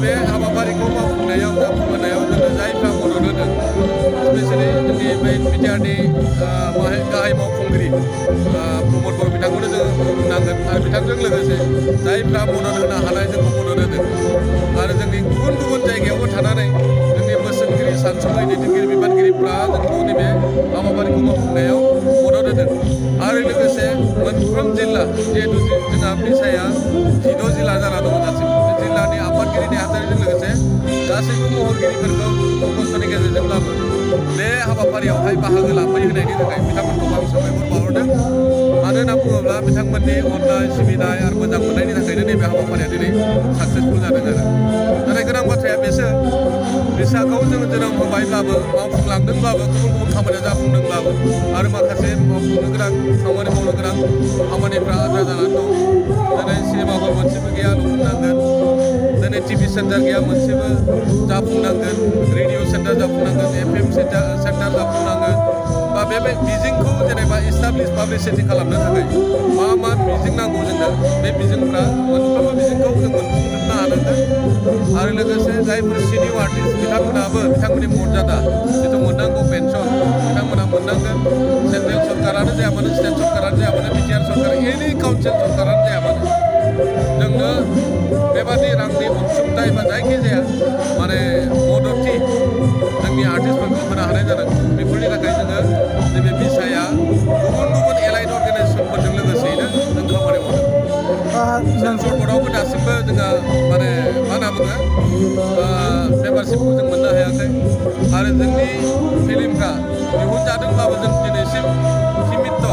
नैबे हाबाफारिखौ मावफुंनायाव जाफुंहोनायाव जोङो जायफ्रा मदद होदों स्पेसियेलि जोंनि बै बिटिआरनि गाहाय मावफुंगिरि प्रमद बर' बिथांखौनो जोङो बुंनांगोन आरो बिथांजों लोगोसे जायफ्रा मदद होनो हानाय जोंखौ मदद होदों आरो जोंनि गुबुन गुबुन जायगायावबो थानानै जोंनि बोसोनगिरि सानसुमै दैदेनगिरि बिबानगिरिफ्रा जोंखौ नैबे हाबाफारिखौ मावफुंनायाव मदद होदों आरो लोगोसे मोनफ्रोम जिल्ला जिहेतु जोंहा बिसाया 16 जिल्ला जाना दङ दासिम जिल्लानि आफादगिरि नेहाथारिजों लोगोसे गासैबो महरगिरिफोरखौ खस्थ'नि गेजेरजोंब्लाबो बे हाबाफारियावहाय बाहागो लाफैहोनायनि थाखाय बिथांमोनखौ आं साबायखर बावहरदों मानो होनना बुङोब्ला बिथांमोननि अननाय सिबिनाय आरो मोजां मोननायनि थाखायनो नैबे हाबाफारिया दिनै साक्सेसफुल जादों आरो नाथाय गोनां बाथ्राया बेसो बिसाखौ जोङो जोनोम होबायब्लाबो मावफुंलांदोंब्लाबो गुबुन गुबुन खामानिया जाफुंदोंब्लाबो आरो माखासे मावफुंनो गोनां खामानि मावनो गोनां खामानिफ्रा आद्रा जानानै दं दिनै सिनेमा हल मोनसेबो गैया लुफुंनांगोन दिनै टिभि सेन्टार गैया मोनसेबो जाफुंनांगोन रेडिअ सेन्टार जाफुंनांगोन FM सेन्टार जाफुंनांगोन बा बे मिजिंखौ जेनेबा इस्टाब्लिश पाब्लिसिटि खालामनो थाखाय मा मिजिं नांगौ जोंनो बे मिजिंफ्रा मोनफ्रोमबो मिजिंखौ जों मोनफुंजोबनो हानांगोन आरो लोगोसे जायफोर सिनियर आर्टिस्ट बिथांमोनाबो बिथांमोननि मर्यादा जिथु मोननांगौ पेन्सन बिथांमोना मोननांगोन सेन्ट्रेल सरकारानो जाया मानो स्टेट सरकारानो जाया मानो बिटिआर सरकार एनि काउन्सिल सरकारानो जाया मानो जोंनो बेबादि रांनि अनसुंथाइ बा जायखिजाया माने मददथि जोंनि आर्टिस्टफोरखौ होनो हानाय जादों बेफोरनि थाखाय जोङो नैबे बिसाया गुबुन गुबुन एलाइड अर्गानाइजेसनफोरजों लोगोसेयैनो जों खामानि मावदों सेन्सर बर्डआवबो दासिमबो जोंहा माने मा होनना बुङो मेम्बारशिपखौ जों मोननो हायाखै आरो जोंनि फिल्मफ्रा दिहुनजादोंब्लाबो जों दिनैसिम सीमित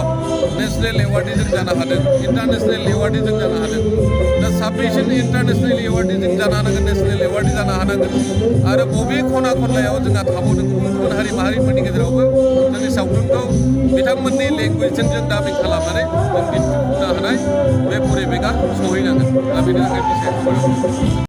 नेशनेल एवार्डि जों जानो हादों इन्टारनेशनेल एवार्डि जों जानो हादों दा साफिसियेन्ट इन्टारनेशनेल एवार्डि जों जानो हानांगोन नेशनेल एवार्डि जानो हानांगोन आरो बबे खना खनलायाव जोंहा थाबावदों गुबुन गुबुन हारि माहारिफोरनि गेजेरावबो जोंनि सावथुनखौ बिथांमोननि लेंगुवेजजों जों दाबिं खालामनानै जों दिन्थिफुंनो हानाय बे परिबेगा सहैनांगोन दा बेनि थाखाय बिसाया खामानि